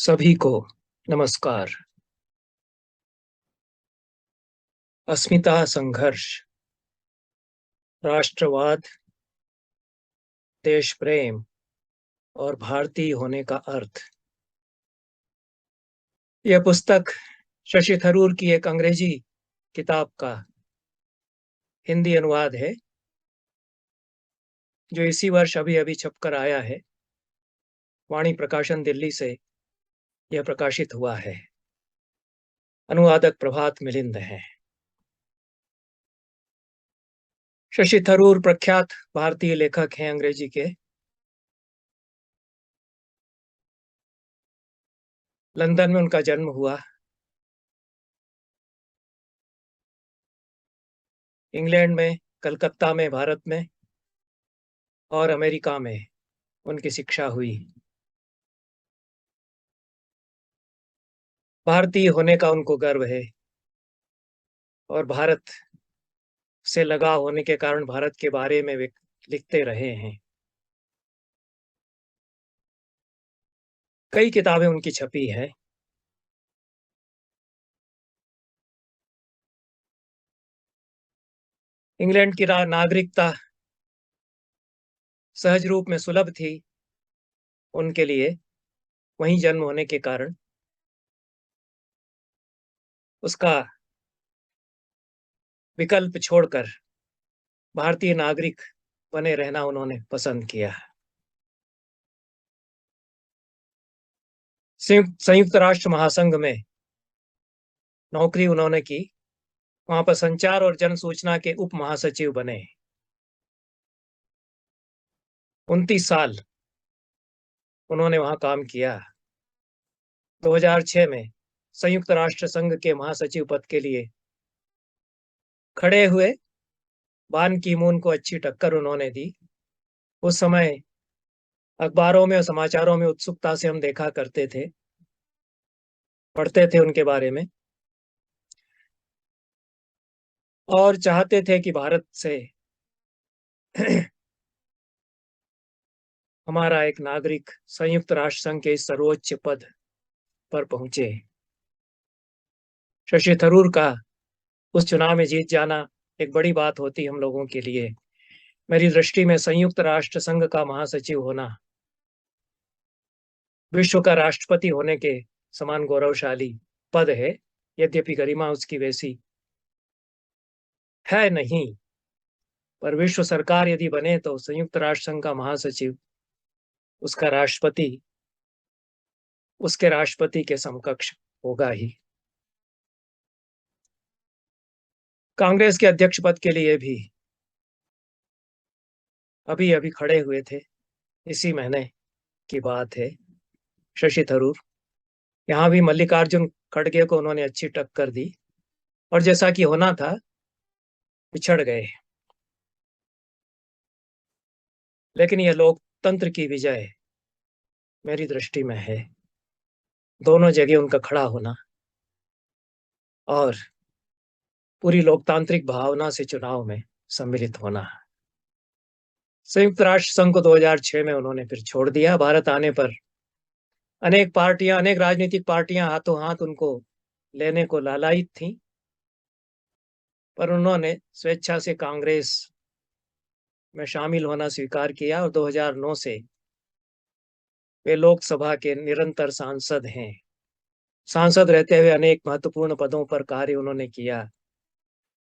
सभी को नमस्कार। अस्मिता, संघर्ष, राष्ट्रवाद, देश प्रेम और भारतीय होने का अर्थ। यह पुस्तक शशि थरूर की एक अंग्रेजी किताब का हिंदी अनुवाद है, जो इसी वर्ष अभी अभी छपकर आया है। वाणी प्रकाशन, दिल्ली से यह प्रकाशित हुआ है। अनुवादक प्रभात मिलिंद हैं। शशि थरूर प्रख्यात भारतीय लेखक हैं अंग्रेजी के। लंदन में उनका जन्म हुआ। इंग्लैंड में, कलकत्ता में, भारत में और अमेरिका में उनकी शिक्षा हुई। भारतीय होने का उनको गर्व है और भारत से लगाव होने के कारण भारत के बारे में वे लिखते रहे हैं। कई किताबें उनकी छपी हैं। इंग्लैंड की नागरिकता सहज रूप में सुलभ थी उनके लिए, वहीं जन्म होने के कारण उसका विकल्प छोड़कर भारतीय नागरिक बने रहना उन्होंने पसंद किया। संयुक्त राष्ट्र महासंघ में नौकरी उन्होंने की। वहां पर संचार और जन सूचना के उप महासचिव बने। 29 साल उन्होंने वहां काम किया। 2006 में संयुक्त राष्ट्र संघ के महासचिव पद के लिए खड़े हुए। बान की मून को अच्छी टक्कर उन्होंने दी। उस समय अखबारों में और समाचारों में उत्सुकता से हम देखा करते थे, पढ़ते थे उनके बारे में और चाहते थे कि भारत से हमारा एक नागरिक संयुक्त राष्ट्र संघ के इस सर्वोच्च पद पर पहुंचे। शशि थरूर का उस चुनाव में जीत जाना एक बड़ी बात होती हम लोगों के लिए। मेरी दृष्टि में संयुक्त राष्ट्र संघ का महासचिव होना विश्व का राष्ट्रपति होने के समान गौरवशाली पद है। यद्यपि गरिमा उसकी वैसी है नहीं, पर विश्व सरकार यदि बने तो संयुक्त राष्ट्र संघ का महासचिव उसका राष्ट्रपति उसके राष्ट्रपति के समकक्ष होगा ही। कांग्रेस के अध्यक्ष पद के लिए भी अभी अभी खड़े हुए थे, इसी महीने की बात है। शशि थरूर यहाँ भी मल्लिकार्जुन खड़गे को उन्होंने अच्छी टक्कर दी और जैसा कि होना था पिछड़ गए। लेकिन यह लोकतंत्र की विजय मेरी दृष्टि में है। दोनों जगह उनका खड़ा होना और पूरी लोकतांत्रिक भावना से चुनाव में सम्मिलित होना। संयुक्त राष्ट्र संघ को 2006 में उन्होंने फिर छोड़ दिया। भारत आने पर अनेक पार्टियां, अनेक राजनीतिक पार्टियां हाथों हाथ उनको लेने को लालायित थीं, पर उन्होंने स्वेच्छा से कांग्रेस में शामिल होना स्वीकार किया और 2009 से वे लोकसभा के निरंतर सांसद हैं। सांसद रहते हुए अनेक महत्वपूर्ण पदों पर कार्य उन्होंने किया।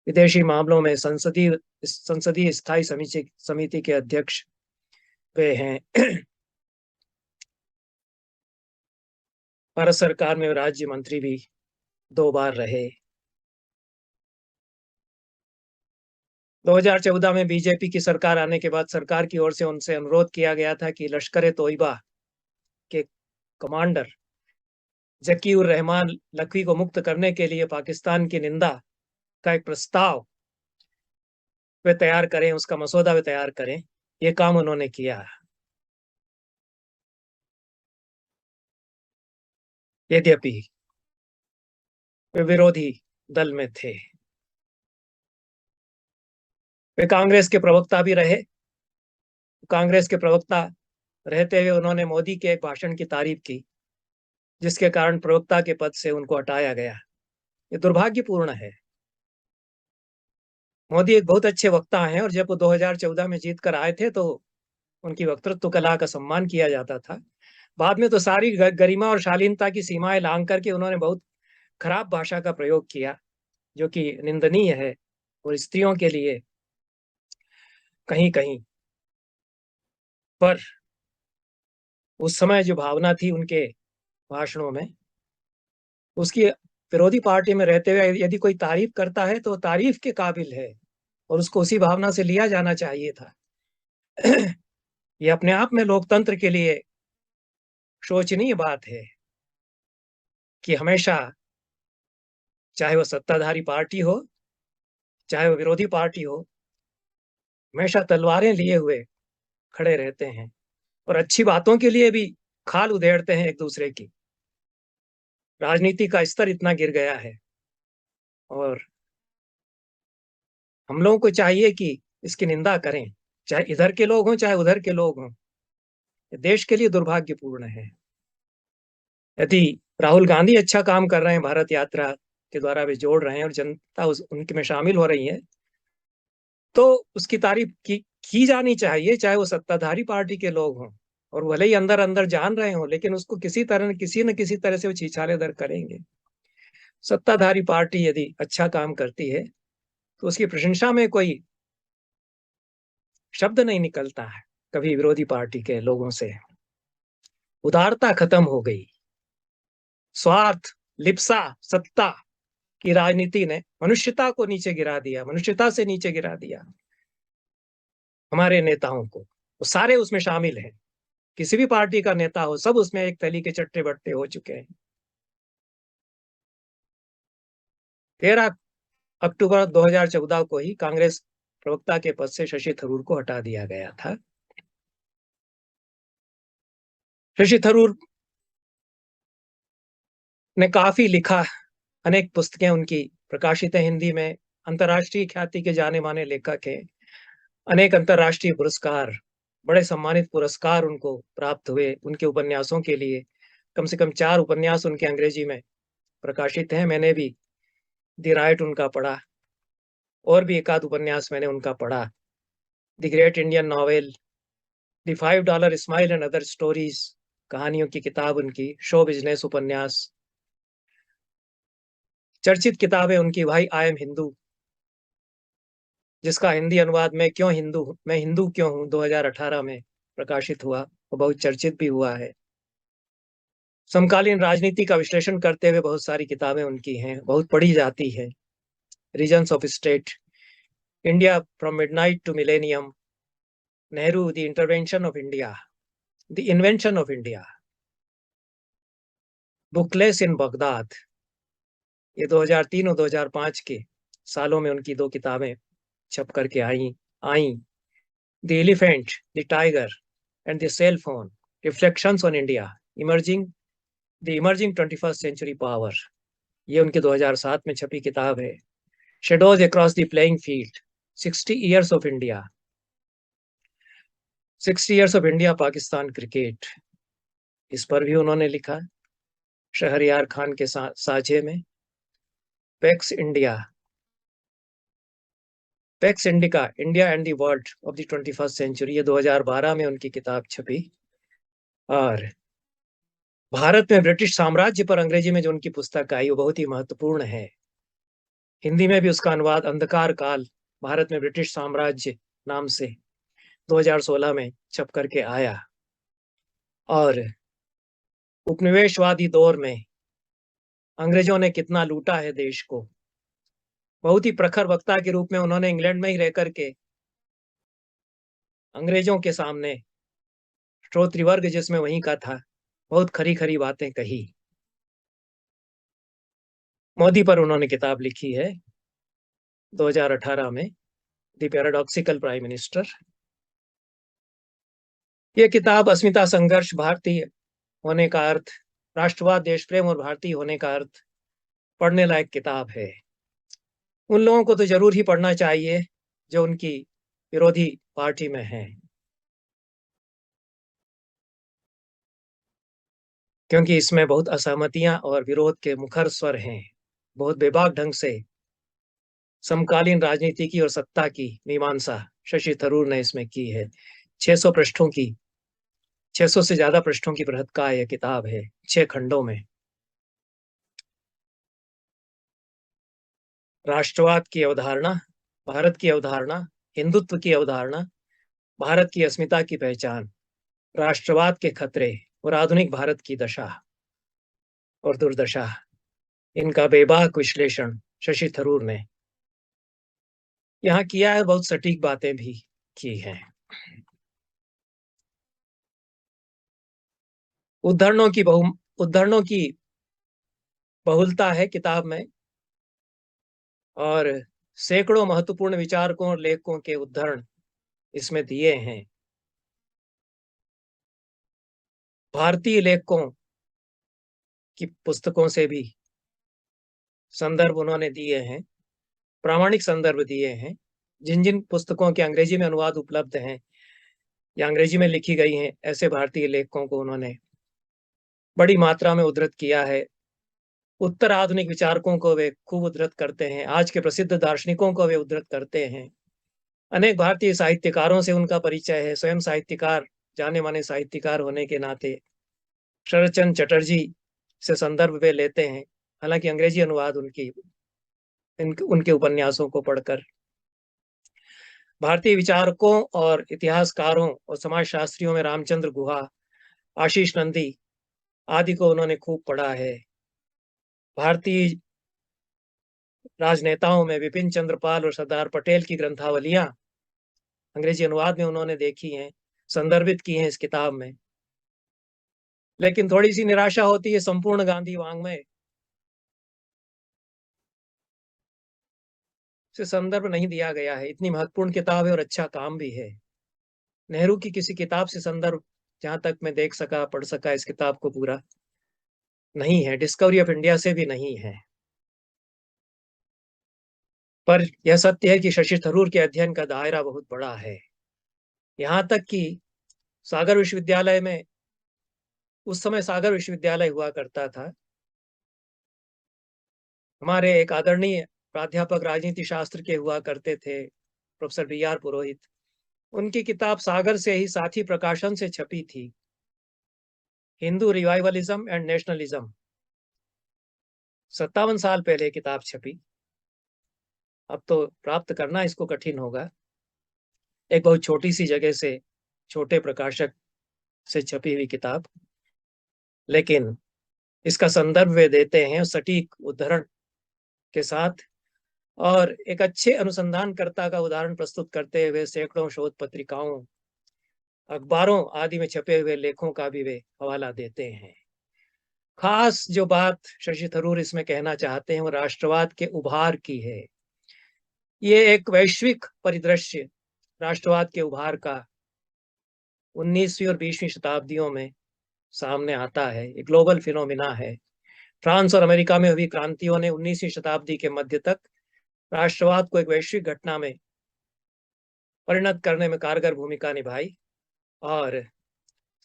विदेशी मामलों में संसदीय स्थायी समिति के अध्यक्ष वे हैं। भारत सरकार में राज्य मंत्री भी 2 बार रहे। 2014 में बीजेपी की सरकार आने के बाद सरकार की ओर से उनसे अनुरोध किया गया था कि लश्कर तोयबा के कमांडर जकी उर रहमान लखवी को मुक्त करने के लिए पाकिस्तान की निंदा का एक प्रस्ताव वे तैयार करें, उसका मसौदा वे तैयार करें। ये काम उन्होंने किया। यद्यपि वे विरोधी दल में थे। वे कांग्रेस के प्रवक्ता भी रहे। कांग्रेस के प्रवक्ता रहते हुए उन्होंने मोदी के एक भाषण की तारीफ की जिसके कारण प्रवक्ता के पद से उनको हटाया गया। ये दुर्भाग्यपूर्ण है। मोदी एक बहुत अच्छे वक्ता हैं और जब वो 2014 में जीत कर आए थे तो उनकी वक्तृत्व कला का सम्मान किया जाता था। बाद में तो सारी गरिमा और शालीनता की सीमाएं लांघ करके उन्होंने बहुत खराब भाषा का प्रयोग किया, जो कि निंदनीय है और स्त्रियों के लिए कहीं कहीं। पर उस समय जो भावना थी उनके भाषणों में, उसकी विरोधी पार्टी में रहते हुए यदि कोई तारीफ करता है तो तारीफ के काबिल है और उसको उसी भावना से लिया जाना चाहिए था। ये अपने आप में लोकतंत्र के लिए शोचनीय बात है कि हमेशा, चाहे वो सत्ताधारी पार्टी हो, चाहे वो विरोधी पार्टी हो, हमेशा तलवारें लिए हुए खड़े रहते हैं और अच्छी बातों के लिए भी खाल उधेड़ते हैं एक दूसरे की। राजनीति का स्तर इतना गिर गया है और हम लोगों को चाहिए कि इसकी निंदा करें, चाहे इधर के लोग हों चाहे उधर के लोग हों। देश के लिए दुर्भाग्यपूर्ण है। यदि राहुल गांधी अच्छा काम कर रहे हैं, भारत यात्रा के द्वारा वे जोड़ रहे हैं और जनता उनके में शामिल हो रही है, तो उसकी तारीफ की जानी चाहिए, चाहे वो सत्ताधारी पार्टी के लोग हों और भले ही अंदर अंदर जान रहे हों, लेकिन उसको किसी न किसी तरह से वो छीछालेदर करेंगे। सत्ताधारी पार्टी यदि अच्छा काम करती है तो उसकी प्रशंसा में कोई शब्द नहीं निकलता है कभी विरोधी पार्टी के लोगों से। उदारता खत्म हो गई। स्वार्थ, लिप्सा, सत्ता की राजनीति ने मनुष्यता को नीचे गिरा दिया, मनुष्यता से नीचे गिरा दिया हमारे नेताओं को। वो सारे उसमें शामिल हैं, किसी भी पार्टी का नेता हो, सब उसमें एक तली के चट्टे बट्टे हो चुके हैं। 13 अक्टूबर 2014 को ही कांग्रेस प्रवक्ता के पद से शशि थरूर को हटा दिया गया था। शशि थरूर ने काफी लिखा, अनेक पुस्तकें उनकी प्रकाशित हैं हिंदी में, अंतर्राष्ट्रीय ख्याति के जाने माने लेखक हैं। अनेक अंतर्राष्ट्रीय पुरस्कार, बड़े सम्मानित पुरस्कार उनको प्राप्त हुए उनके उपन्यासों के लिए। कम से कम 4 उपन्यास उनके अंग्रेजी में प्रकाशित हैं। मैंने भी द राइट उनका पढ़ा और भी एक आध उपन्यास मैंने उनका पढ़ा। The great Indian novel, the $5 smile and other stories, कहानियों की किताब उनकी, शो बिजनेस उपन्यास। चर्चित किताब है उनकी भाई आई एम हिंदू, जिसका हिंदी अनुवाद मैं हिंदू क्यों हूँ 2018 में प्रकाशित हुआ, वो बहुत चर्चित भी हुआ है। समकालीन राजनीति का विश्लेषण करते हुए बहुत सारी किताबें उनकी हैं, बहुत पढ़ी जाती है। Reasons of state, India from midnight to millennium, Nehru, the intervention of India, the invention of India, bookless in Baghdad. ये 2003 और 2005 के सालों में उनकी 2 किताबें छप करके आई। The elephant, the tiger and the cell phone, reflections on India, emerging the emerging 21st century power, ये उनके 2007 में छपी किताब है। Shadows across the playing field, 60 years of India, 60 years of India Pakistan cricket, इस पर भी उन्होंने लिखा शहरयार खान के साझे में। Pax India, pax indica, India and the world of the 21st century, ये 2012 में उनकी किताब छपी। और भारत में ब्रिटिश साम्राज्य पर अंग्रेजी में जो उनकी पुस्तक आई वो बहुत ही महत्वपूर्ण है। हिंदी में भी उसका अनुवाद अंधकार काल, भारत में ब्रिटिश साम्राज्य नाम से 2016 में छप करके आया। और उपनिवेशवादी दौर में अंग्रेजों ने कितना लूटा है देश को, बहुत ही प्रखर वक्ता के रूप में उन्होंने इंग्लैंड में ही रह करके अंग्रेजों के सामने, श्रोतृ वर्ग जिसमें वहीं का था, बहुत खरी खरी बातें कही। मोदी पर उन्होंने किताब लिखी है 2018 में, द पैराडॉक्सिकल प्राइम मिनिस्टर। ये किताब अस्मिता संघर्ष, भारतीय होने का अर्थ, राष्ट्रवाद, देश प्रेम और भारतीय होने का अर्थ, पढ़ने लायक किताब है। उन लोगों को तो जरूर ही पढ़ना चाहिए जो उनकी विरोधी पार्टी में हैं। क्योंकि इसमें बहुत असहमतियां और विरोध के मुखर स्वर हैं। बहुत बेबाक ढंग से समकालीन राजनीति की और सत्ता की मीमांसा शशि थरूर ने इसमें की है। 600 पृष्ठों की 600 से ज्यादा पृष्ठों की बृहत्काय यह किताब है, 6 खंडों में। राष्ट्रवाद की अवधारणा, भारत की अवधारणा, हिंदुत्व की अवधारणा, भारत की अस्मिता की पहचान, राष्ट्रवाद के खतरे और आधुनिक भारत की दशा और दुर्दशा, इनका बेबाक विश्लेषण शशि थरूर ने यहाँ किया है। बहुत सटीक बातें भी की हैं। उद्धरणों की बहुलता है किताब में, और सैकड़ों महत्वपूर्ण विचारकों और लेखकों के उद्धरण इसमें दिए हैं। भारतीय लेखकों की पुस्तकों से भी संदर्भ उन्होंने दिए हैं, प्रामाणिक संदर्भ दिए हैं। जिन जिन पुस्तकों के अंग्रेजी में अनुवाद उपलब्ध हैं या अंग्रेजी में लिखी गई हैं, ऐसे भारतीय लेखकों को उन्होंने बड़ी मात्रा में उद्धृत किया है। उत्तर आधुनिक विचारकों को वे खूब उद्धृत करते हैं, आज के प्रसिद्ध दार्शनिकों को वे उद्धृत करते हैं। अनेक भारतीय साहित्यकारों से उनका परिचय है। स्वयं साहित्यकार, जाने माने साहित्यकार होने के नाते शरदचंद्र चटर्जी से संदर्भ वे लेते हैं। हालांकि अंग्रेजी अनुवाद उनके उपन्यासों को पढ़कर भारतीय विचारकों और इतिहासकारों और समाजशास्त्रियों में रामचंद्र गुहा, आशीष नंदी आदि को उन्होंने खूब पढ़ा है। भारतीय राजनेताओं में विपिन चंद्र पाल और सरदार पटेल की ग्रंथावलियां अंग्रेजी अनुवाद में उन्होंने देखी हैं, संदर्भित की हैं इस किताब में। लेकिन थोड़ी सी निराशा होती है, संपूर्ण गांधी वाङ्मय से संदर्भ नहीं दिया गया है। इतनी महत्वपूर्ण किताब है और अच्छा काम भी है। नेहरू की किसी किताब से संदर्भ, जहां तक मैं देख सका, पढ़ सका, इस किताब को पूरा नहीं है। डिस्कवरी ऑफ इंडिया से भी नहीं है। पर यह सत्य है कि शशि थरूर के अध्ययन का दायरा बहुत बड़ा है। यहाँ तक कि सागर विश्वविद्यालय में, उस समय सागर विश्वविद्यालय हुआ करता था, हमारे एक आदरणीय प्राध्यापक राजनीति शास्त्र के हुआ करते थे, प्रोफेसर B.R. पुरोहित। उनकी किताब सागर से ही साथी प्रकाशन से छपी थी, हिंदू रिवाइवलिज्म एंड नेशनलिज्म। 57 साल पहले किताब छपी। अब तो प्राप्त करना इसको कठिन होगा। एक बहुत छोटी सी जगह से, छोटे प्रकाशक से छपी हुई किताब, लेकिन इसका संदर्भ वे देते हैं सटीक उद्धरण के साथ, और एक अच्छे अनुसंधानकर्ता का उदाहरण प्रस्तुत करते हुए सैकड़ों शोध पत्रिकाओं, अखबारों आदि में छपे हुए लेखों का भी वे हवाला देते हैं। खास जो बात शशि थरूर इसमें कहना चाहते हैं वो राष्ट्रवाद के उभार की है। ये एक वैश्विक परिदृश्य राष्ट्रवाद के उभार का 19वीं और 20वीं शताब्दियों में सामने आता है। एक ग्लोबल फिनोमिना है। फ्रांस और अमेरिका में हुई क्रांतियों ने 19वीं शताब्दी के मध्य तक राष्ट्रवाद को एक वैश्विक घटना में परिणत करने में कारगर भूमिका निभाई, और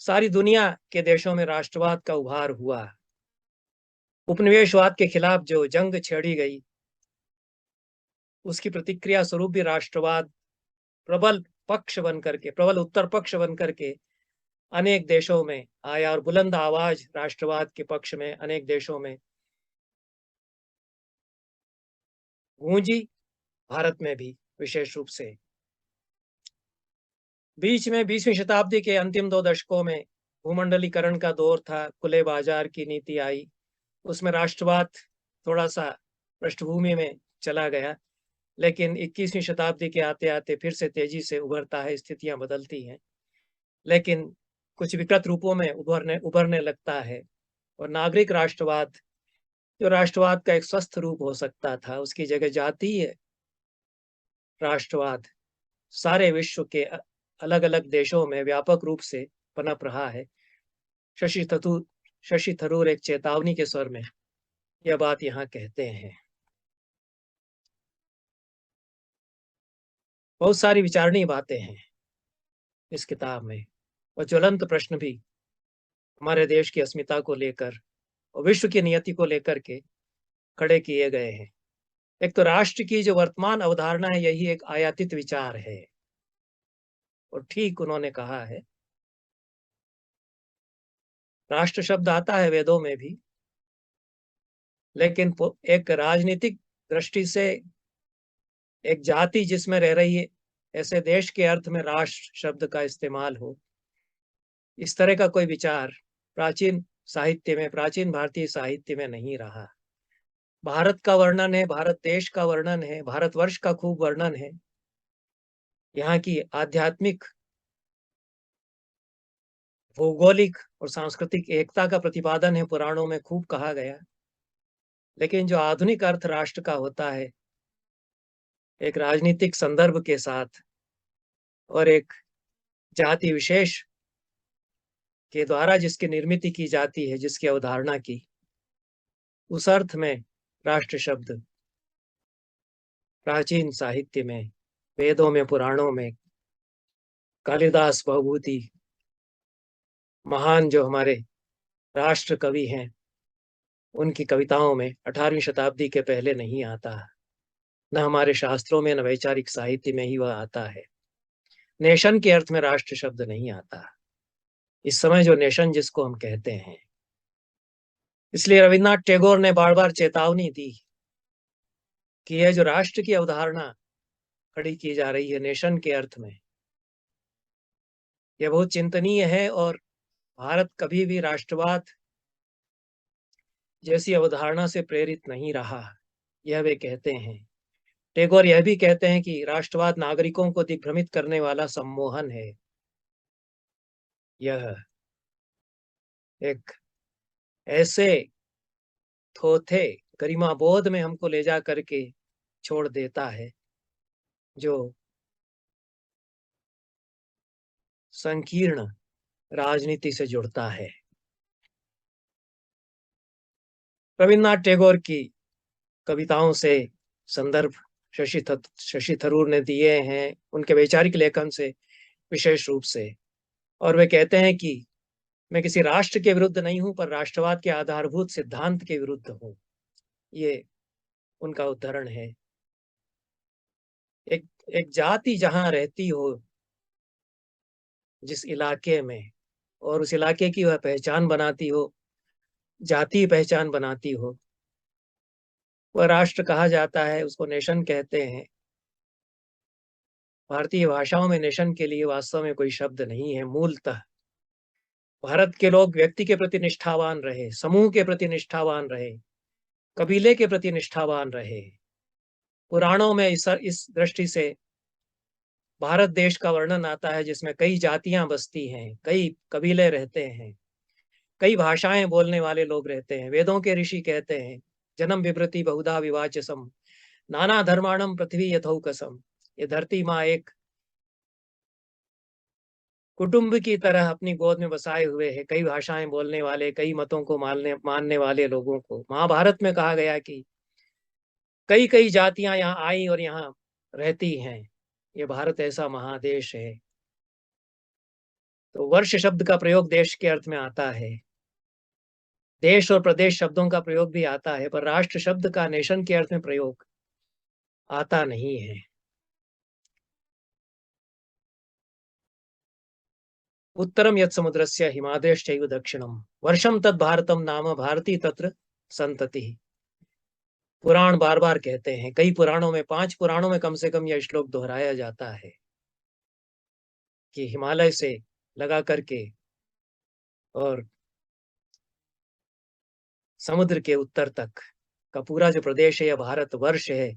सारी दुनिया के देशों में राष्ट्रवाद का उभार हुआ। उपनिवेशवाद के खिलाफ जो जंग छेड़ी गई, उसकी प्रतिक्रिया स्वरूप भी राष्ट्रवाद प्रबल उत्तर पक्ष बन करके अनेक देशों में आया, और बुलंद आवाज राष्ट्रवाद के पक्ष में अनेक देशों में गूंजी, भारत में भी विशेष रूप से। बीच में 20वीं शताब्दी के अंतिम 2 दशकों में भूमंडलीकरण का दौर था, खुले बाजार की नीति आई, उसमें राष्ट्रवाद थोड़ा सा पृष्ठभूमि में चला गया। लेकिन 21वीं शताब्दी के आते आते फिर से तेजी से उभरता है, स्थितियां बदलती हैं, लेकिन कुछ विकृत रूपों में उभरने उभरने लगता है। और नागरिक राष्ट्रवाद, जो राष्ट्रवाद का एक स्वस्थ रूप हो सकता था, उसकी जगह जातीय राष्ट्रवाद सारे विश्व के अलग अलग देशों में व्यापक रूप से पनप रहा है। शशि थरूर शशि थरूर एक चेतावनी के स्वर में यह बात यहाँ कहते हैं। बहुत सारी विचारणीय बातें हैं इस किताब में, और ज्वलंत प्रश्न भी हमारे देश की अस्मिता को लेकर और विश्व की नियति को लेकर के खड़े किए गए हैं। एक तो राष्ट्र की जो वर्तमान अवधारणा है, यही एक आयातित विचार है। और ठीक उन्होंने कहा है, राष्ट्र शब्द आता है वेदों में भी, लेकिन एक राजनीतिक दृष्टि से एक जाति जिसमें रह रही है, ऐसे देश के अर्थ में राष्ट्र शब्द का इस्तेमाल हो, इस तरह का कोई विचार प्राचीन साहित्य में, प्राचीन भारतीय साहित्य में नहीं रहा। भारत का वर्णन है, भारत देश का वर्णन है, भारतवर्ष का खूब वर्णन है। यहाँ की आध्यात्मिक, भौगोलिक और सांस्कृतिक एकता का प्रतिपादन है, पुराणों में खूब कहा गया। लेकिन जो आधुनिक अर्थ राष्ट्र का होता है, एक राजनीतिक संदर्भ के साथ और एक जाति विशेष के द्वारा जिसकी निर्मित की जाती है, जिसकी अवधारणा की, उस अर्थ में राष्ट्र शब्द प्राचीन साहित्य में, वेदों में, पुराणों में, कालिदास भवभूति, महान जो हमारे राष्ट्र कवि हैं, उनकी कविताओं में 18वीं शताब्दी के पहले नहीं आता। न हमारे शास्त्रों में, न वैचारिक साहित्य में ही वह आता है। नेशन के अर्थ में राष्ट्र शब्द नहीं आता इस समय, जो नेशन जिसको हम कहते हैं। इसलिए रविन्द्रनाथ टैगोर ने बार बार चेतावनी दी कि यह जो राष्ट्र की अवधारणा खड़ी की जा रही है नेशन के अर्थ में, यह बहुत चिंतनीय है। और भारत कभी भी राष्ट्रवाद जैसी अवधारणा से प्रेरित नहीं रहा, यह वे कहते हैं। टैगोर यह भी कहते हैं कि राष्ट्रवाद नागरिकों को दिग्भ्रमित करने वाला सम्मोहन है। यह एक ऐसे थोथे गरिमा बोध में हमको ले जा करके छोड़ देता है, जो संकीर्ण राजनीति से जुड़ता है। रविन्द्रनाथ टैगोर की कविताओं से संदर्भ शशि थरूर ने दिए हैं, उनके वैचारिक लेखन से विशेष रूप से। और वे कहते हैं कि मैं किसी राष्ट्र के विरुद्ध नहीं हूं, पर राष्ट्रवाद के आधारभूत सिद्धांत के विरुद्ध हूं। ये उनका उदाहरण है। एक एक जाति जहां रहती हो, जिस इलाके में, और उस इलाके की वह पहचान बनाती हो, जातीय पहचान बनाती हो, वह राष्ट्र कहा जाता है, उसको नेशन कहते हैं। भारतीय भाषाओं में नेशन के लिए वास्तव में कोई शब्द नहीं है। मूलतः भारत के लोग व्यक्ति के प्रति निष्ठावान रहे, समूह के प्रति निष्ठावान रहे, कबीले के प्रति निष्ठावान रहे। पुराणों में इस दृष्टि से भारत देश का वर्णन आता है, जिसमें कई जातियां बसती हैं, कई कबीले रहते हैं, कई भाषाएं बोलने वाले लोग रहते हैं। वेदों के ऋषि कहते हैं, जन्म विभृति बहुधा विवाचसम, नाना धर्माणम पृथ्वी यथौकसम। ये धरती माँ एक कुटुंब की तरह अपनी गोद में बसाए हुए है, कई भाषाएं बोलने वाले, कई मतों को मानने वाले लोगों को। महाभारत में कहा गया कि कई कई जातियां यहाँ आई और यहाँ रहती हैं। ये भारत ऐसा महादेश है। तो वर्ष शब्द का प्रयोग देश के अर्थ में आता है, देश और प्रदेश शब्दों का प्रयोग भी आता है, पर राष्ट्र शब्द का नेशन के अर्थ में प्रयोग आता नहीं है। उत्तरम यत् समुद्रस्य हिमाद्यश्चैव दक्षिणम वर्षम तद भारतम नाम भारती तत्र संतति। पुराण बार बार कहते हैं, कई पुराणों में, 5 पुराणों में कम से कम यह श्लोक दोहराया जाता है कि हिमालय से लगा करके और समुद्र के उत्तर तक का पूरा जो प्रदेश है, यह भारत वर्ष है।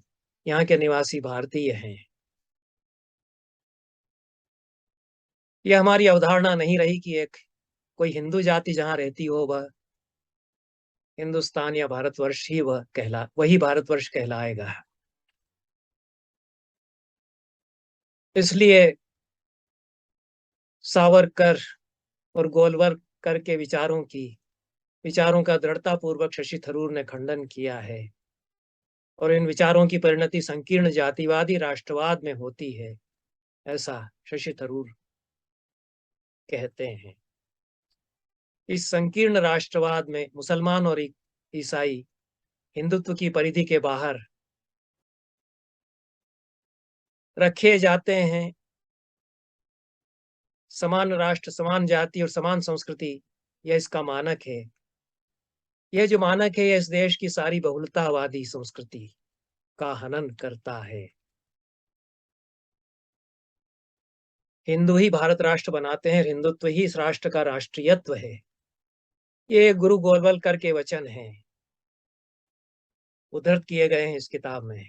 यहाँ के निवासी भारतीय हैं। यह हमारी अवधारणा नहीं रही कि एक कोई हिंदू जाति जहाँ रहती हो, वह हिंदुस्तान या भारतवर्ष ही वही भारतवर्ष कहलाएगा। इसलिए सावरकर और गोलवलकर के विचारों का दृढ़ता पूर्वक शशि थरूर ने खंडन किया है। और इन विचारों की परिणति संकीर्ण जातिवादी राष्ट्रवाद में होती है, ऐसा शशि थरूर कहते हैं। इस संकीर्ण राष्ट्रवाद में मुसलमान और ईसाई हिंदुत्व की परिधि के बाहर रखे जाते हैं। समान राष्ट्र, समान जाति और समान संस्कृति, यह इसका मानक है। यह जो मानक है, यह इस देश की सारी बहुलतावादी संस्कृति का हनन करता है। हिंदू ही भारत राष्ट्र बनाते हैं, हिंदुत्व ही इस राष्ट्र का राष्ट्रीयत्व है। ये गुरु गोलवलकर के वचन हैं, उद्धृत किए गए हैं इस किताब में।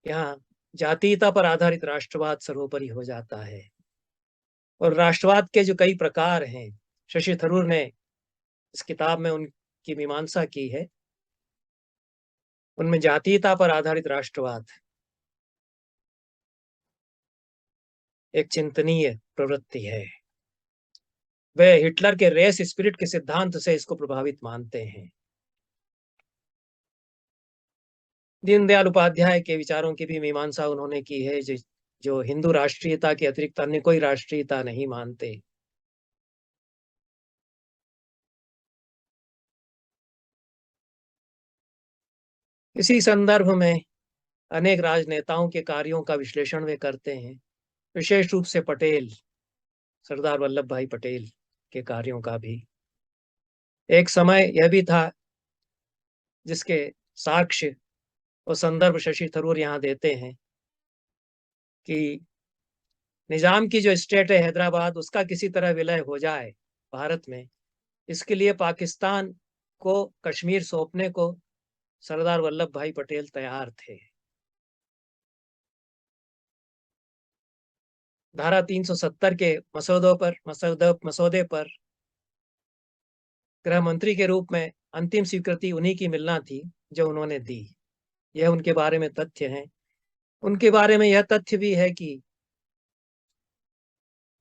यहाँ जातीयता पर आधारित राष्ट्रवाद सर्वोपरि हो जाता है। और राष्ट्रवाद के जो कई प्रकार हैं, शशि थरूर ने इस किताब में उनकी मीमांसा की है। उनमें जातीयता पर आधारित राष्ट्रवाद एक चिंतनीय प्रवृत्ति है। वे हिटलर के रेस स्पिरिट के सिद्धांत से इसको प्रभावित मानते हैं। दीनदयाल उपाध्याय के विचारों की भी मीमांसा उन्होंने की है, जो हिंदू राष्ट्रीयता के अतिरिक्त अन्य कोई राष्ट्रीयता नहीं मानते। इसी संदर्भ में अनेक राजनेताओं के कार्यों का विश्लेषण वे करते हैं, विशेष रूप से पटेल, सरदार वल्लभ भाई पटेल के कार्यों का भी। एक समय यह भी था जिसके साक्ष्य और संदर्भ शशि थरूर यहाँ देते हैं कि निजाम की जो स्टेट है हैदराबाद, उसका किसी तरह विलय हो जाए भारत में, इसके लिए पाकिस्तान को कश्मीर सौंपने को सरदार वल्लभ भाई पटेल तैयार थे। धारा 370 के मसौदे पर गृह मंत्री के रूप में अंतिम स्वीकृति उन्हीं की मिलना थी जो उन्होंने दी। यह उनके बारे में तथ्य हैं। उनके बारे में यह तथ्य भी है कि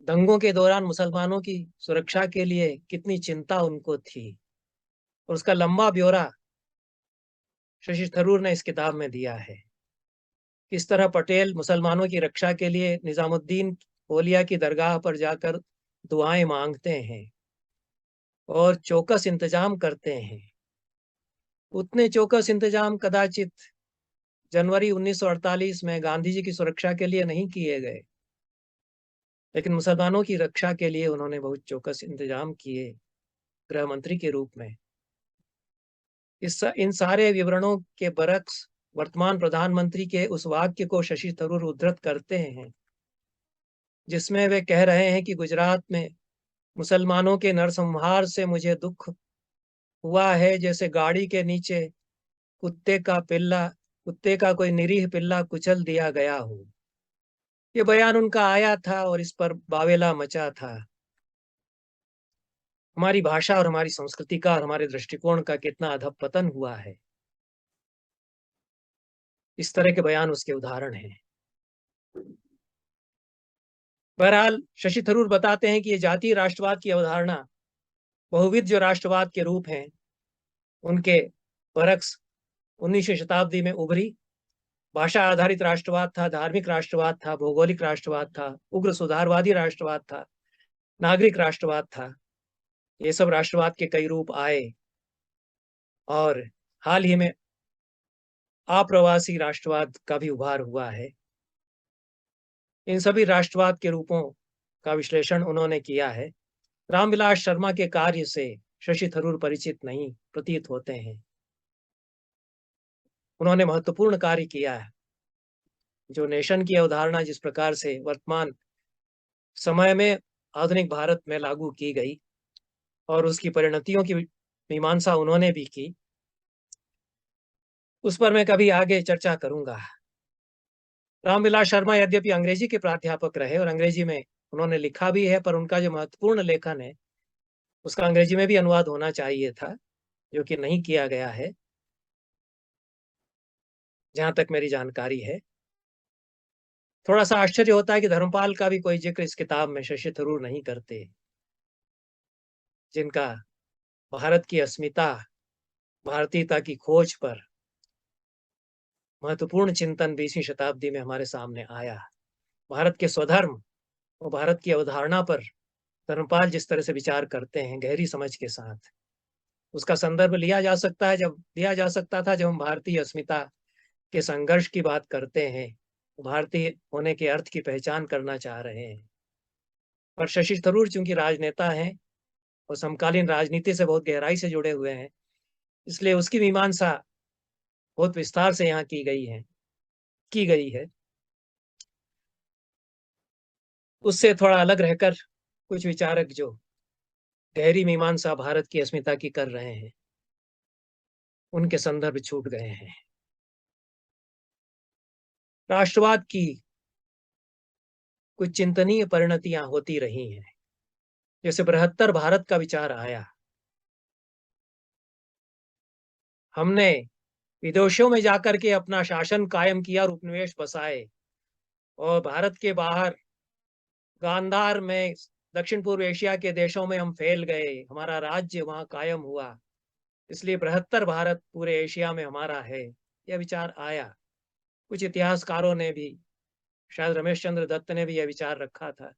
दंगों के दौरान मुसलमानों की सुरक्षा के लिए कितनी चिंता उनको थी, और उसका लंबा ब्यौरा शशि थरूर ने इस किताब में दिया है। किस तरह पटेल मुसलमानों की रक्षा के लिए निजामुद्दीन औलिया की दरगाह पर जाकर दुआएं मांगते हैं और चौकस इंतजाम करते हैं। उतने चौकस इंतजाम कदाचित जनवरी 1948 में गांधी जी की सुरक्षा के लिए नहीं किए गए, लेकिन मुसलमानों की रक्षा के लिए उन्होंने बहुत चौकस इंतजाम किए गृह मंत्री के रूप में। इन सारे विवरणों के बरक्स वर्तमान प्रधानमंत्री के उस वाक्य को शशि थरूर उद्धृत करते हैं, जिसमें वे कह रहे हैं कि गुजरात में मुसलमानों के नरसंहार से मुझे दुख हुआ है, जैसे गाड़ी के नीचे कुत्ते का कोई निरीह पिल्ला कुचल दिया गया हो। ये बयान उनका आया था और इस पर बावेला मचा था। हमारी भाषा और हमारी संस्कृति का और हमारे दृष्टिकोण का कितना अधःपतन हुआ है, इस तरह के बयान उसके उदाहरण हैं। बहरहाल शशि थरूर बताते हैं कि ये जातीय राष्ट्रवाद की अवधारणा बहुविध जो राष्ट्रवाद के रूप हैं, उनके बरक्स 19वीं शताब्दी में उभरी। भाषा आधारित राष्ट्रवाद था, धार्मिक राष्ट्रवाद था, भौगोलिक राष्ट्रवाद था, उग्र सुधारवादी राष्ट्रवाद था, नागरिक राष्ट्रवाद था। ये सब राष्ट्रवाद के कई रूप आए और हाल ही में आप्रवासी राष्ट्रवाद का भी उभार हुआ है। इन सभी राष्ट्रवाद के रूपों का विश्लेषण उन्होंने किया है। रामविलास शर्मा के कार्य से शशि थरूर परिचित नहीं प्रतीत होते हैं। उन्होंने महत्वपूर्ण कार्य किया है। जो नेशन की अवधारणा जिस प्रकार से वर्तमान समय में आधुनिक भारत में लागू की गई और उसकी परिणतियों की मीमांसा उन्होंने भी की, उस पर मैं कभी आगे चर्चा करूंगा। रामविलास शर्मा यद्यपि अंग्रेजी के प्राध्यापक रहे और अंग्रेजी में उन्होंने लिखा भी है, पर उनका जो महत्वपूर्ण लेखन है उसका अंग्रेजी में भी अनुवाद होना चाहिए था, जो कि नहीं किया गया है जहां तक मेरी जानकारी है। थोड़ा सा आश्चर्य होता है कि धर्मपाल का भी कोई जिक्र इस किताब में शशि थरूर नहीं करते, जिनका भारत की अस्मिता, भारतीयता की खोज पर महत्वपूर्ण चिंतन 20वीं शताब्दी में हमारे सामने आया। भारत के स्वधर्म और भारत की अवधारणा पर धर्मपाल जिस तरह से विचार करते हैं गहरी समझ के साथ, उसका संदर्भ लिया जा सकता था जब हम भारतीय अस्मिता के संघर्ष की बात करते हैं, भारतीय होने के अर्थ की पहचान करना चाह रहे हैं। और शशि थरूर चूंकि राजनेता हैं और समकालीन राजनीति से बहुत गहराई से जुड़े हुए हैं, इसलिए उसकी मीमांसा बहुत विस्तार से यहाँ की गई है। उससे थोड़ा अलग रहकर कुछ विचारक जो गहरी मीमांसा भारत की अस्मिता की कर रहे हैं, उनके संदर्भ छूट गए हैं। राष्ट्रवाद की कुछ चिंतनीय परिणतियां होती रही हैं। जैसे बृहत्तर भारत का विचार आया, हमने विदेशों में जाकर के अपना शासन कायम किया और उपनिवेश बसाए, और भारत के बाहर गांधार में दक्षिण पूर्व एशिया के देशों में हम फैल गए, हमारा राज्य वहां कायम हुआ, इसलिए बृहत्तर भारत पूरे एशिया में हमारा है। यह विचार आया। कुछ इतिहासकारों ने भी, शायद रमेश चंद्र दत्त ने भी यह विचार रखा था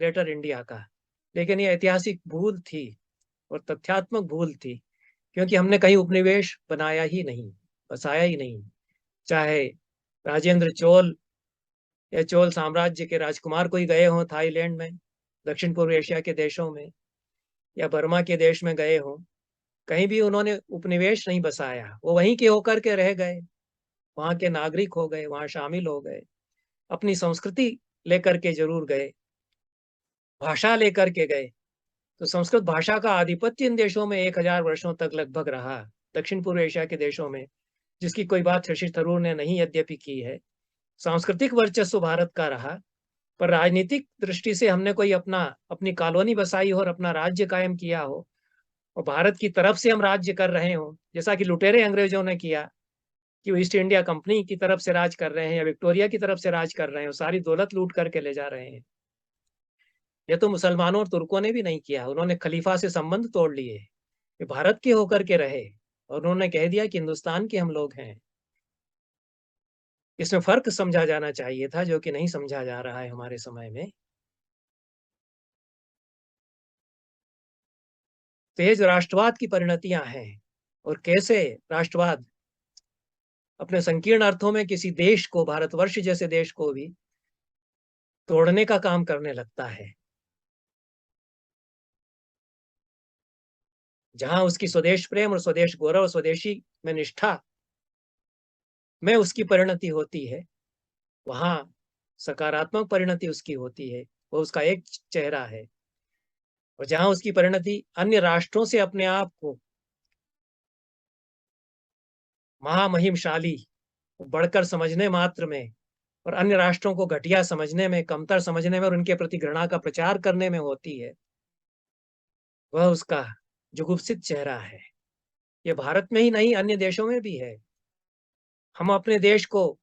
ग्रेटर इंडिया का, लेकिन यह ऐतिहासिक भूल थी और तथ्यात्मक भूल थी, क्योंकि हमने कहीं उपनिवेश बनाया ही नहीं, बसाया ही नहीं। चाहे राजेंद्र चोल या चोल साम्राज्य के राजकुमार कोई गए हों थाईलैंड में, दक्षिण पूर्व एशिया के देशों में, या बर्मा के देश में गए हों, कहीं भी उन्होंने उपनिवेश नहीं बसाया। वो वहीं के होकर के रह गए, वहां के नागरिक हो गए, वहां शामिल हो गए, अपनी संस्कृति लेकर के जरूर गए, भाषा लेकर के गए। तो संस्कृत भाषा का आधिपत्य इन देशों में 1000 वर्षों तक लगभग रहा, दक्षिण पूर्व एशिया के देशों में, जिसकी कोई बात शशि थरूर ने नहीं यद्यपि की है। सांस्कृतिक वर्चस्व भारत का रहा, पर राजनीतिक दृष्टि से हमने कोई अपनी कॉलोनी बसाई हो और अपना राज्य कायम किया हो, और भारत की तरफ से हम राज्य कर रहे हो, जैसा कि लुटेरे अंग्रेजों ने किया, कि वो ईस्ट इंडिया कंपनी की तरफ से राज कर रहे हैं या विक्टोरिया की तरफ से राज कर रहे हैं, सारी दौलत लूट करके ले जा रहे हैं। ये तो मुसलमानों और तुर्कों ने भी नहीं किया। उन्होंने खलीफा से संबंध तोड़ लिए, ये भारत के होकर के रहे, और उन्होंने कह दिया कि हिंदुस्तान के हम लोग हैं। इसमें फर्क समझा जाना चाहिए था, जो कि नहीं समझा जा रहा है हमारे समय में। तेज राष्ट्रवाद की परिणतियां हैं, और कैसे राष्ट्रवाद अपने संकीर्ण अर्थों में किसी देश को, भारतवर्ष जैसे देश को भी तोड़ने का काम करने लगता है। जहां उसकी स्वदेश प्रेम और स्वदेश गौरव, स्वदेशी में निष्ठा में उसकी परिणति होती है, वहां सकारात्मक परिणति उसकी होती है, वो उसका एक चेहरा है। और जहां उसकी परिणति अन्य राष्ट्रों से अपने आप को महामहिमशाली बढ़कर समझने मात्र में, और अन्य राष्ट्रों को घटिया समझने में, कमतर समझने में और उनके प्रति घृणा का प्रचार करने में होती है, वह उसका जुगुप्सित चेहरा है। ये भारत में ही नहीं, अन्य देशों में भी है। हम अपने देश को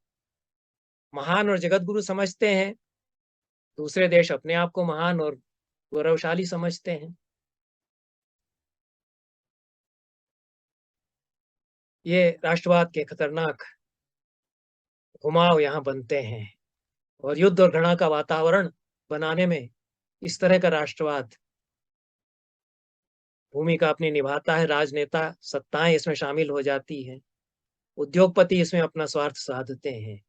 महान और जगत गुरु समझते हैं, दूसरे देश अपने आप को महान और गौरवशाली समझते हैं। ये राष्ट्रवाद के खतरनाक घुमाव यहाँ बनते हैं, और युद्ध और घृणा का वातावरण बनाने में इस तरह का राष्ट्रवाद भूमिका अपनी निभाता है। राजनेता सत्ताएं इसमें शामिल हो जाती हैं, उद्योगपति इसमें अपना स्वार्थ साधते हैं।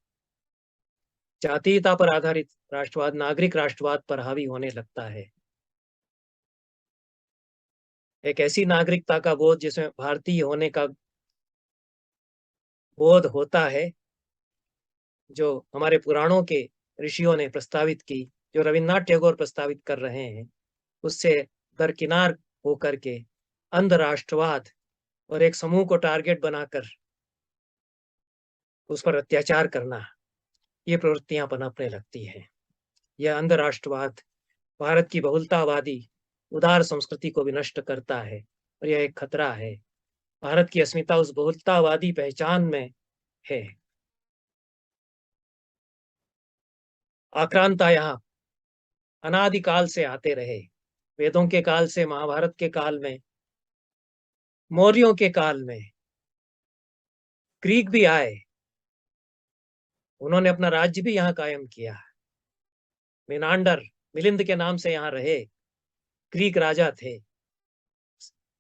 जातीयता पर आधारित राष्ट्रवाद नागरिक राष्ट्रवाद पर हावी होने लगता है। एक ऐसी नागरिकता का बोध जिसमें भारतीय होने का बोध होता है, जो हमारे पुराणों के ऋषियों ने प्रस्तावित की, जो रविन्द्रनाथ टैगोर प्रस्तावित कर रहे हैं, उससे दरकिनार होकर के अंध राष्ट्रवाद और एक समूह को टारगेट बनाकर उस पर अत्याचार करना, ये प्रवृत्तियां पनपने लगती हैं। यह अंध राष्ट्रवाद भारत की बहुलतावादी उदार संस्कृति को भी नष्ट करता है, और यह एक खतरा है। भारत की अस्मिता उस बहुलतावादी पहचान में है। आक्रांता यहाँ अनादिकाल से आते रहे, वेदों के काल से, महाभारत के काल में, मौर्यों के काल में, ग्रीक भी आए, उन्होंने अपना राज्य भी यहाँ कायम किया। मिनांडर, मिलिंद के नाम से यहाँ रहे, ग्रीक राजा थे,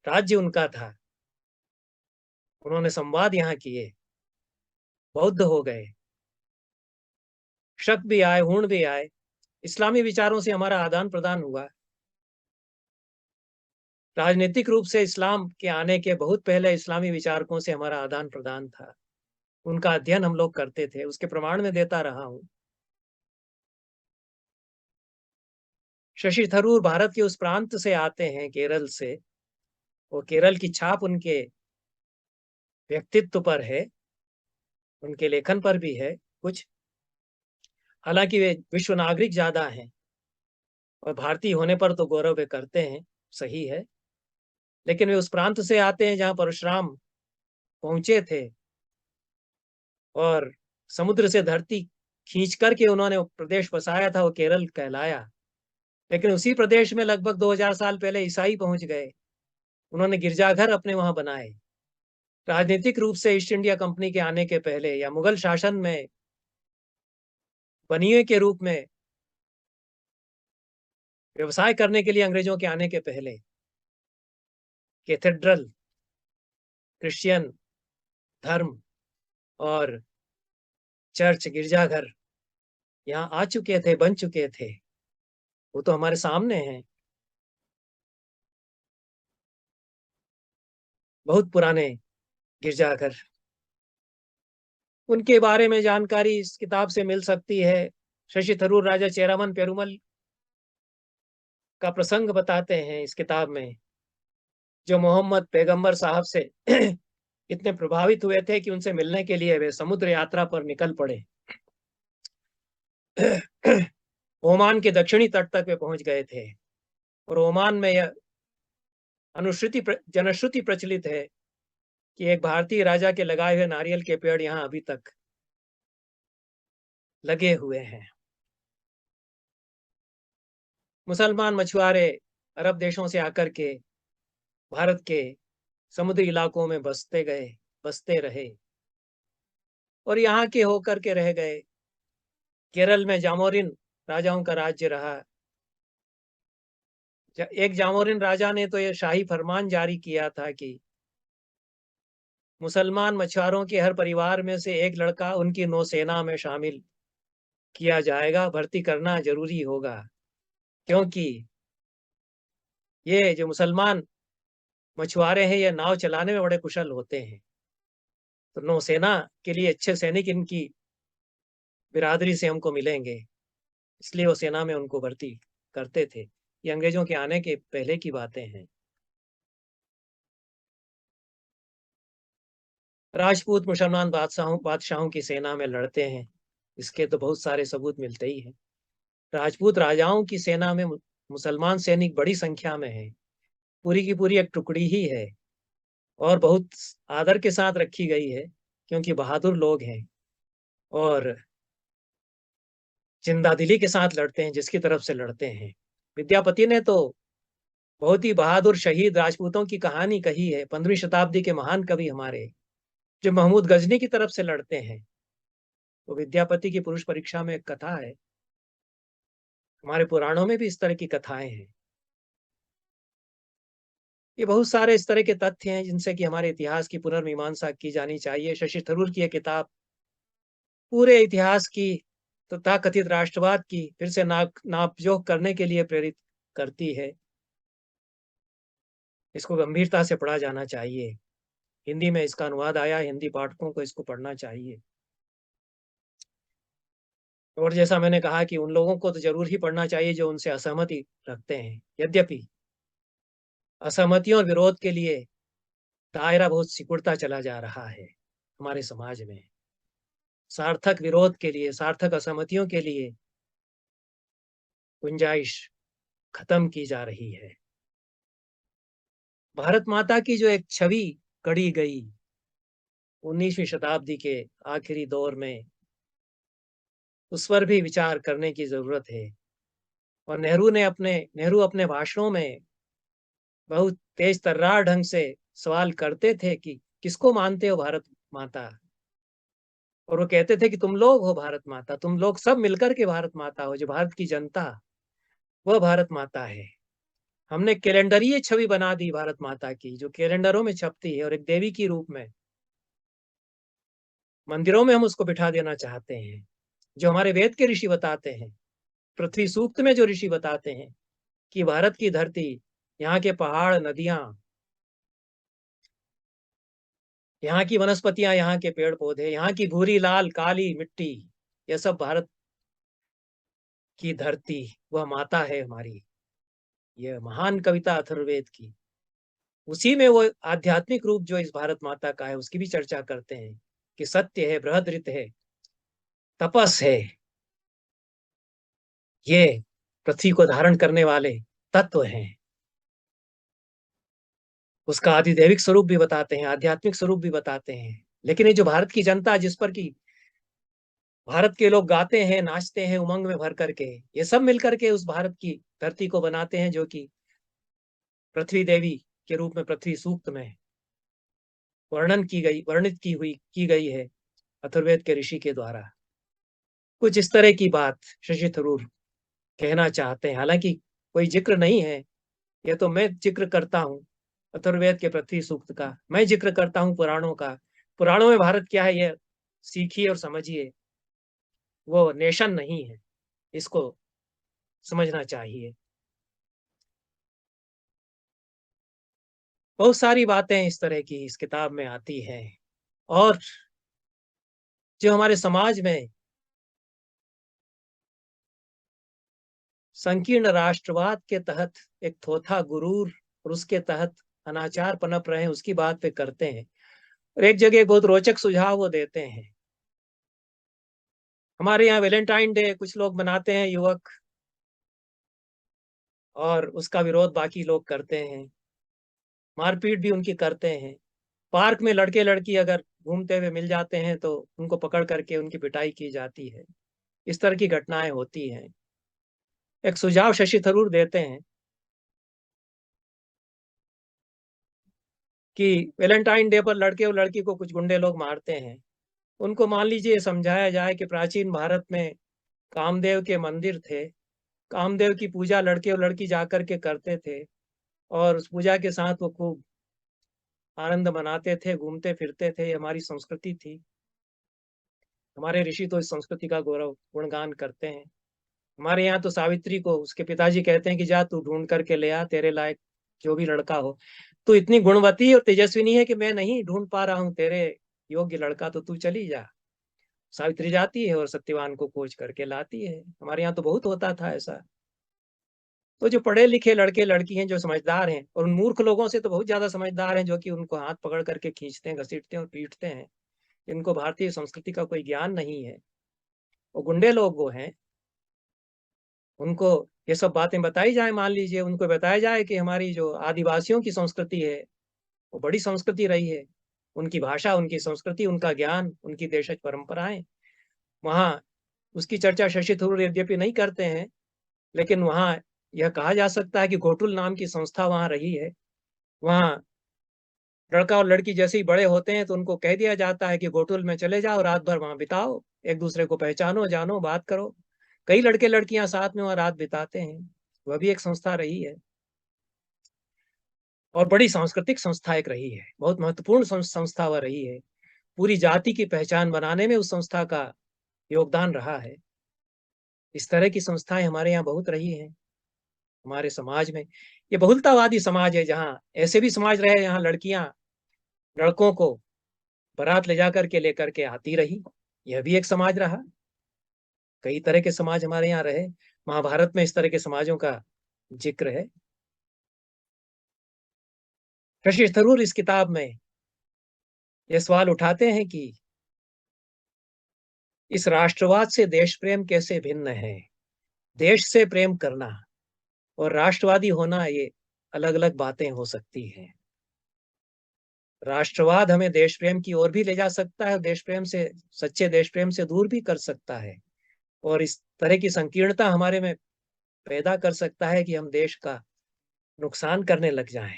राज्य उनका था, उन्होंने संवाद यहाँ किए, बौद्ध हो गए, शक भी आए, हूण भी आए, इस्लामी विचारों से हमारा आदान प्रदान हुआ। राजनीतिक रूप से इस्लाम के आने के बहुत पहले इस्लामी विचारकों से हमारा आदान प्रदान था, उनका अध्ययन हम लोग करते थे, उसके प्रमाण में देता रहा हूं। शशि थरूर भारत के उस प्रांत से आते हैं, केरल से, वो केरल की छाप उनके व्यक्तित्व पर है, उनके लेखन पर भी है कुछ। हालांकि वे विश्व नागरिक ज्यादा हैं और भारतीय होने पर तो गौरव वे करते हैं, सही है, लेकिन वे उस प्रांत से आते हैं जहां परशुराम पहुंचे थे और समुद्र से धरती खींच करके उन्होंने प्रदेश बसाया था, वो केरल कहलाया। लेकिन उसी प्रदेश में लगभग 2000 साल पहले ईसाई पहुंच गए, उन्होंने गिरजाघर अपने वहां बनाए। राजनीतिक रूप से ईस्ट इंडिया कंपनी के आने के पहले या मुगल शासन में बनिए के रूप में व्यवसाय करने के लिए अंग्रेजों के आने के पहले कैथेड्रल, क्रिश्चियन धर्म और चर्च, गिरजाघर यहाँ आ चुके थे, बन चुके थे, वो तो हमारे सामने हैं, बहुत पुराने गिरजाघर। उनके बारे में जानकारी इस किताब से मिल सकती है। शशि थरूर राजा चेरामन पेरुमल का प्रसंग बताते हैं इस किताब में, जो मोहम्मद पैगंबर साहब से इतने प्रभावित हुए थे कि उनसे मिलने के लिए वे समुद्र यात्रा पर निकल पड़े। ओमान के दक्षिणी तट तक वे पहुंच गए थे और ओमान में यह जनश्रुति प्रचलित है कि एक भारतीय राजा के लगाए हुए नारियल के पेड़ यहाँ अभी तक लगे हुए हैं। मुसलमान मछुआरे अरब देशों से आकर के भारत के समुद्री इलाकों में बसते गए, बसते रहे और यहाँ के होकर के रह गए। केरल में जामोरिन राजाओं का राज्य रहा। एक जामोरिन राजा ने तो यह शाही फरमान जारी किया था कि मुसलमान मछुआरों के हर परिवार में से एक लड़का उनकी नौसेना में शामिल किया जाएगा, भर्ती करना जरूरी होगा, क्योंकि ये जो मुसलमान मछुआरे हैं ये नाव चलाने में बड़े कुशल होते हैं। तो नौसेना के लिए अच्छे सैनिक इनकी बिरादरी से हमको मिलेंगे, इसलिए वो सेना में उनको भर्ती करते थे। ये अंग्रेजों के आने के पहले की बातें हैं। राजपूत मुसलमान बादशाहों की सेना में लड़ते हैं, इसके तो बहुत सारे सबूत मिलते ही हैं। राजपूत राजाओं की सेना में मुसलमान सैनिक बड़ी संख्या में है, पूरी की पूरी एक टुकड़ी ही है और बहुत आदर के साथ रखी गई है, क्योंकि बहादुर लोग हैं और जिंदा दिली के साथ लड़ते हैं, जिसकी तरफ से लड़ते हैं। विद्यापति ने तो बहुत ही बहादुर शहीद राजपूतों की कहानी कही है, 15वीं शताब्दी के महान कवि हमारे, जो महमूद गजनी की तरफ से लड़ते हैं। तो विद्यापति की पुरुष परीक्षा में एक कथा है, हमारे पुराणों में भी इस तरह की कथाएं हैं। ये बहुत सारे इस तरह के तथ्य हैं जिनसे कि हमारे इतिहास की पुनर्मीमांसा की जानी चाहिए। शशि थरूर की यह किताब पूरे इतिहास की तथाकथित राष्ट्रवाद की फिर से नापजोख करने के लिए प्रेरित करती है। इसको गंभीरता से पढ़ा जाना चाहिए। हिंदी में इसका अनुवाद आया, हिंदी पाठकों को इसको पढ़ना चाहिए। और जैसा मैंने कहा कि उन लोगों को तो जरूर ही पढ़ना चाहिए जो उनसे असहमति रखते हैं। यद्यपि असहमतियों और विरोध के लिए दायरा बहुत सिकुड़ता चला जा रहा है हमारे समाज में। सार्थक विरोध के लिए, सार्थक असहमतियों के लिए गुंजाइश खत्म की जा रही है। भारत माता की जो एक छवि गढ़ी गई 19वीं शताब्दी के आखिरी दौर में, उस पर भी विचार करने की जरूरत है। और नेहरू अपने भाषणों में बहुत तेज तर्रार ढंग से सवाल करते थे कि किसको मानते हो भारत माता। और वो कहते थे कि तुम लोग हो भारत माता, तुम लोग सब मिलकर के भारत माता हो, जो भारत की जनता वह भारत माता है। हमने कैलेंडरीय छवि बना दी भारत माता की, जो कैलेंडरों में छपती है, और एक देवी की रूप में मंदिरों में हम उसको बिठा देना चाहते हैं। जो हमारे वेद के ऋषि बताते हैं, पृथ्वी सूक्त में जो ऋषि बताते हैं कि भारत की धरती, यहाँ के पहाड़, नदियां, यहाँ की वनस्पतियां, यहाँ के पेड़ पौधे, यहाँ की भूरी लाल काली मिट्टी, यह सब भारत की धरती, वह माता है हमारी। यह महान कविता अथर्ववेद की, उसी में वो आध्यात्मिक रूप जो इस भारत माता का है उसकी भी चर्चा करते हैं कि सत्य है, बृहदृत है, तपस है, ये पृथ्वी को धारण करने वाले तत्व हैं। उसका आधिदैविक स्वरूप भी बताते हैं, आध्यात्मिक स्वरूप भी बताते हैं। लेकिन ये जो भारत की जनता, जिस पर की भारत के लोग गाते हैं, नाचते हैं उमंग में भर करके, ये सब मिलकर के उस भारत की धरती को बनाते हैं, जो कि पृथ्वी देवी के रूप में पृथ्वी सूक्त में वर्णित की गई है अथर्ववेद के ऋषि के द्वारा। कुछ इस तरह की बात शशि थरूर कहना चाहते हैं। हालांकि कोई जिक्र नहीं है, यह तो मैं जिक्र करता हूँ अथर्ववेद के पृथ्वी सूक्त का, मैं जिक्र करता हूँ पुराणों का। पुराणों में भारत क्या है, यह सीखिए और समझिए। वो नेशन नहीं है, इसको समझना चाहिए। बहुत सारी बातें इस तरह की इस किताब में आती हैं। और जो हमारे समाज में संकीर्ण राष्ट्रवाद के तहत एक थोथा गुरूर और उसके तहत अनाचार पनप रहे हैं, उसकी बात पे करते हैं। और एक जगह एक बहुत रोचक सुझाव वो देते हैं। हमारे यहाँ वैलेंटाइन डे कुछ लोग मनाते हैं, युवक, और उसका विरोध बाकी लोग करते हैं, मारपीट भी उनकी करते हैं। पार्क में लड़के लड़की अगर घूमते हुए मिल जाते हैं तो उनको पकड़ करके उनकी पिटाई की जाती है। इस तरह की घटनाएं होती हैं। एक सुझाव शशि थरूर देते हैं कि वैलेंटाइन डे पर लड़के और लड़की को कुछ गुंडे लोग मारते हैं। उनको मान लीजिए समझाया जाए कि प्राचीन भारत में कामदेव के मंदिर थे, कामदेव की पूजा लड़के और लड़की जाकर के करते थे, और उस पूजा के साथ वो खूब आनंद मनाते थे, घूमते फिरते थे। ये हमारी संस्कृति थी। हमारे ऋषि तो इस संस्कृति का गौरव गुणगान करते हैं। हमारे यहाँ तो सावित्री को उसके पिताजी कहते हैं कि जा तू ढूंढ करके ले आ, तेरे लायक जो भी लड़का हो। तू इतनी गुणवती और तेजस्विनी है कि मैं नहीं ढूंढ पा रहा हूँ तेरे योग्य लड़का, तो तू चली जा। सावित्री जाती है और सत्यवान को खोज करके लाती है। हमारे यहाँ तो बहुत होता था ऐसा। तो जो पढ़े लिखे लड़के लड़की हैं, जो समझदार हैं, और उन मूर्ख लोगों से तो बहुत ज्यादा समझदार हैं, जो कि उनको हाथ पकड़ करके खींचते हैं, घसीटते हैं और पीटते हैं, इनको भारतीय संस्कृति का कोई ज्ञान नहीं है। वो गुंडे लोग वो हैं। उनको ये सब बातें बताई जाए, मान लीजिए उनको बताया जाए कि हमारी जो आदिवासियों की संस्कृति है वो बड़ी संस्कृति रही है। उनकी भाषा, उनकी संस्कृति, उनका ज्ञान, उनकी देशज परंपराएं, वहाँ उसकी चर्चा शशि थरूर यद्यपि नहीं करते हैं, लेकिन वहाँ यह कहा जा सकता है कि घोटुल नाम की संस्था वहाँ रही है। वहाँ लड़का और लड़की जैसे ही बड़े होते हैं तो उनको कह दिया जाता है कि घोटुल में चले जाओ, रात भर वहाँ बिताओ, एक दूसरे को पहचानो, जानो, बात करो। कई लड़के लड़कियां साथ में वहाँ रात बिताते हैं। वह भी एक संस्था रही है, और बड़ी सांस्कृतिक संस्था एक रही है, बहुत महत्वपूर्ण संस्था वह रही है। पूरी जाति की पहचान बनाने में उस संस्था का योगदान रहा है। इस तरह की संस्थाएं हमारे यहाँ बहुत रही हैं। हमारे समाज में ये बहुलतावादी समाज है, जहाँ ऐसे भी समाज रहे जहाँ लड़कियां लड़कों को बारात ले जाकर के लेकर के आती रही। यह भी एक समाज रहा। कई तरह के समाज हमारे यहाँ रहे। महाभारत में इस तरह के समाजों का जिक्र है। शशि थरूर इस किताब में यह सवाल उठाते हैं कि इस राष्ट्रवाद से देश प्रेम कैसे भिन्न है। देश से प्रेम करना और राष्ट्रवादी होना, ये अलग अलग बातें हो सकती हैं। राष्ट्रवाद हमें देश प्रेम की ओर भी ले जा सकता है, देश प्रेम से, सच्चे देश प्रेम से दूर भी कर सकता है, और इस तरह की संकीर्णता हमारे में पैदा कर सकता है कि हम देश का नुकसान करने लग जाएं।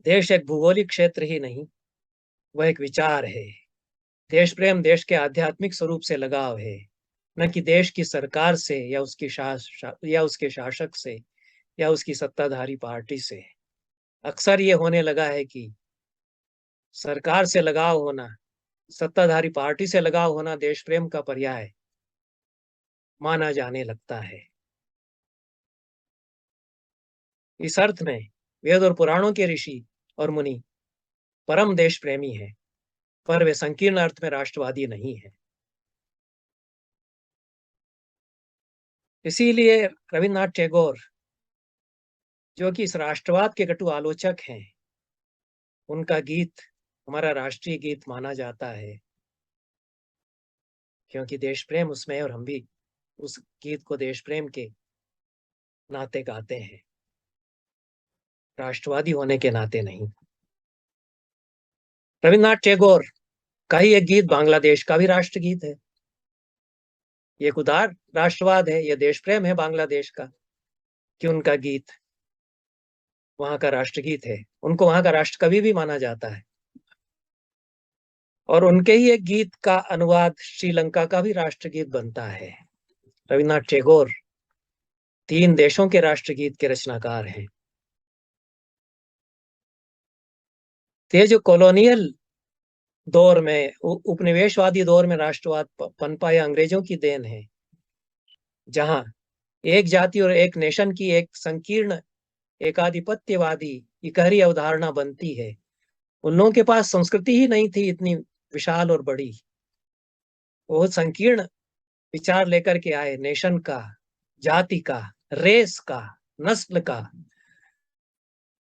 देश एक भूगोलिक क्षेत्र ही नहीं, वह एक विचार है। देश प्रेम देश के आध्यात्मिक स्वरूप से लगाव है, न कि देश की सरकार से या उसके शासक से। या उसकी सत्ताधारी पार्टी से। अक्सर ये होने लगा है कि सरकार से लगाव होना, सत्ताधारी पार्टी से लगाव होना देश प्रेम का पर्याय माना जाने लगता है। इस अर्थ में वेद और पुराणों के ऋषि और मुनि परम देश प्रेमी हैं, पर वे संकीर्ण अर्थ में राष्ट्रवादी नहीं हैं। इसीलिए रविन्द्रनाथ टैगोर, जो कि इस राष्ट्रवाद के कटु आलोचक हैं, उनका गीत हमारा राष्ट्रीय गीत माना जाता है, क्योंकि देश प्रेम उसमें है और हम भी उस गीत को देश प्रेम के नाते गाते हैं, राष्ट्रवादी होने के नाते नहीं। रविन्द्रनाथ टैगोर का ही एक गीत बांग्लादेश का भी राष्ट्रगीत है। ये एक उदार राष्ट्रवाद है, यह देश प्रेम है बांग्लादेश का, कि उनका गीत वहां का राष्ट्रगीत है। उनको वहां का राष्ट्र कवि भी माना जाता है, और उनके ही एक गीत का अनुवाद श्रीलंका का भी राष्ट्रगीत बनता है। रविन्द्रनाथ टैगोर 3 देशों के राष्ट्रगीत के रचनाकार हैं। ये जो कॉलोनियल दौर में, उपनिवेशवादी दौर में राष्ट्रवाद पनपा या अंग्रेजों की देन है, जहां एक जाति और एक नेशन की एक संकीर्ण एकाधिपत्यवादी इकहरी अवधारणा बनती है। उन लोगों के पास संस्कृति ही नहीं थी इतनी विशाल और बड़ी। वो संकीर्ण विचार लेकर के आए, नेशन का, जाति का, रेस का, नस्ल का,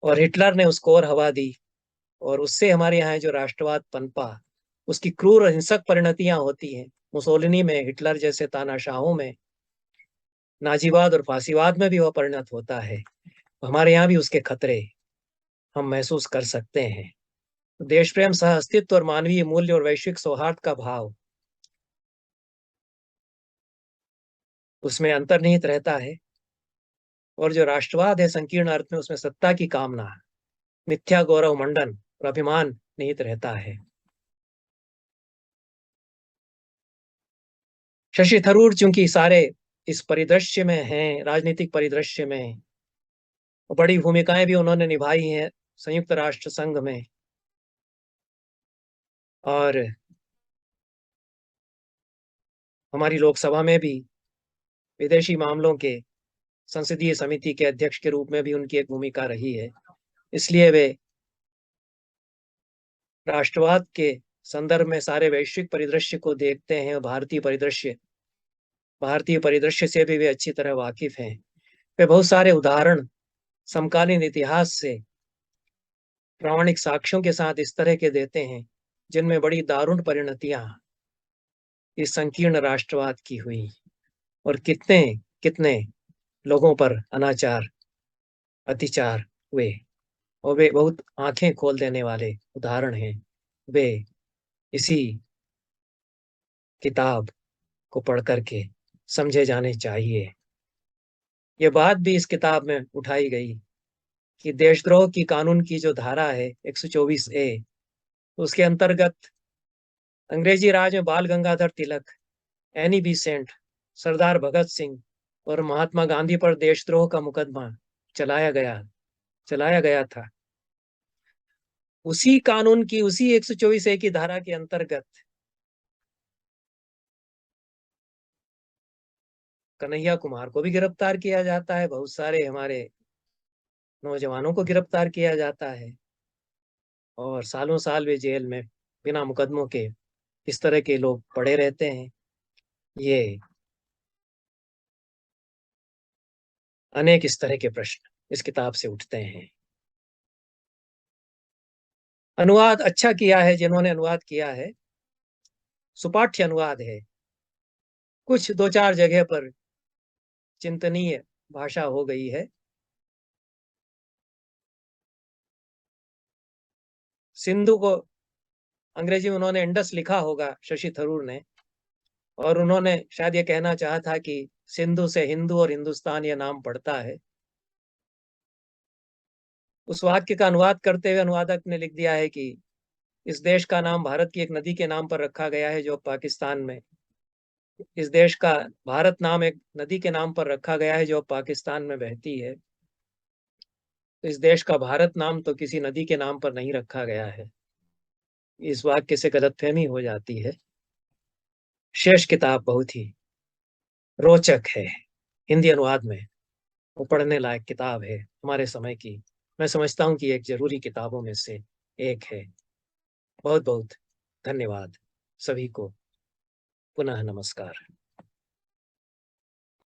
और हिटलर ने उसको और हवा दी, और उससे हमारे यहाँ जो राष्ट्रवाद पनपा, उसकी क्रूर और हिंसक परिणतियां होती हैं। मुसोलिनी में, हिटलर जैसे तानाशाहों में, नाजीवाद और फासीवाद में भी वह परिणत होता है। हमारे यहाँ भी उसके खतरे हम महसूस कर सकते हैं। देश प्रेम, सह अस्तित्व और मानवीय मूल्य और वैश्विक सौहार्द का भाव उसमें अंतर्निहित रहता है। और जो राष्ट्रवाद है संकीर्ण अर्थ में, उसमें सत्ता की कामना, मिथ्या गौरव मंडन और अभिमान निहित रहता है। शशि थरूर चूंकि सारे इस परिदृश्य में हैं, राजनीतिक परिदृश्य में, बड़ी भूमिकाएं भी उन्होंने निभाई हैं संयुक्त राष्ट्र संघ में, और हमारी लोकसभा में भी विदेशी मामलों के संसदीय समिति के अध्यक्ष के रूप में भी उनकी एक भूमिका रही है। इसलिए वे राष्ट्रवाद के संदर्भ में सारे वैश्विक परिदृश्य को देखते हैं, और भारतीय परिदृश्य से भी वे अच्छी तरह वाकिफ हैं। वे बहुत सारे उदाहरण समकालीन इतिहास से प्रामाणिक साक्ष्यों के साथ इस तरह के देते हैं, जिनमें बड़ी दारुण परिणतियां इस संकीर्ण राष्ट्रवाद की हुई, और कितने कितने लोगों पर अनाचार, अत्याचार हुए, और वे बहुत आंखें खोल देने वाले उदाहरण हैं। वे इसी किताब को पढ़ करके समझे जाने चाहिए। ये बात भी इस किताब में उठाई गई कि देशद्रोह की कानून की जो धारा है 124A, उसके अंतर्गत अंग्रेजी राज में बाल गंगाधर तिलक, एनी बेसेंट, सरदार भगत सिंह और महात्मा गांधी पर देशद्रोह का मुकदमा चलाया गया था। उसी कानून की, उसी 124A की धारा के अंतर्गत कन्हैया कुमार को भी गिरफ्तार किया जाता है, बहुत सारे हमारे नौजवानों को गिरफ्तार किया जाता है, और सालों साल वे जेल में बिना मुकदमों के इस तरह के लोग पड़े रहते हैं। ये अनेक इस तरह के प्रश्न इस किताब से उठते हैं। अनुवाद अच्छा किया है जिन्होंने अनुवाद किया है, सुपाठ्य अनुवाद है। कुछ 2-4 जगह पर चिंतनीय भाषा हो गई है। सिंधु को अंग्रेजी में उन्होंने इंडस लिखा होगा शशि थरूर ने, और उन्होंने शायद ये कहना चाहा था कि सिंधु से हिंदू और हिंदुस्तान ये नाम पड़ता है। उस वाक्य का अनुवाद करते हुए अनुवादक ने लिख दिया है कि इस देश का नाम भारत की एक नदी के नाम पर रखा गया है जो पाकिस्तान में, इस देश का भारत नाम एक नदी के नाम पर रखा गया है जो पाकिस्तान में बहती है। तो इस देश का भारत नाम तो किसी नदी के नाम पर नहीं रखा गया है। इस वाक्य से गलतफ़हमी हो जाती है। शेष किताब बहुत ही रोचक है। हिंदी अनुवाद में वो पढ़ने लायक किताब है हमारे समय की। मैं समझता हूँ कि एक ज़रूरी किताबों में से एक है। बहुत-बहुत धन्यवाद सभी को। पुनः नमस्कार।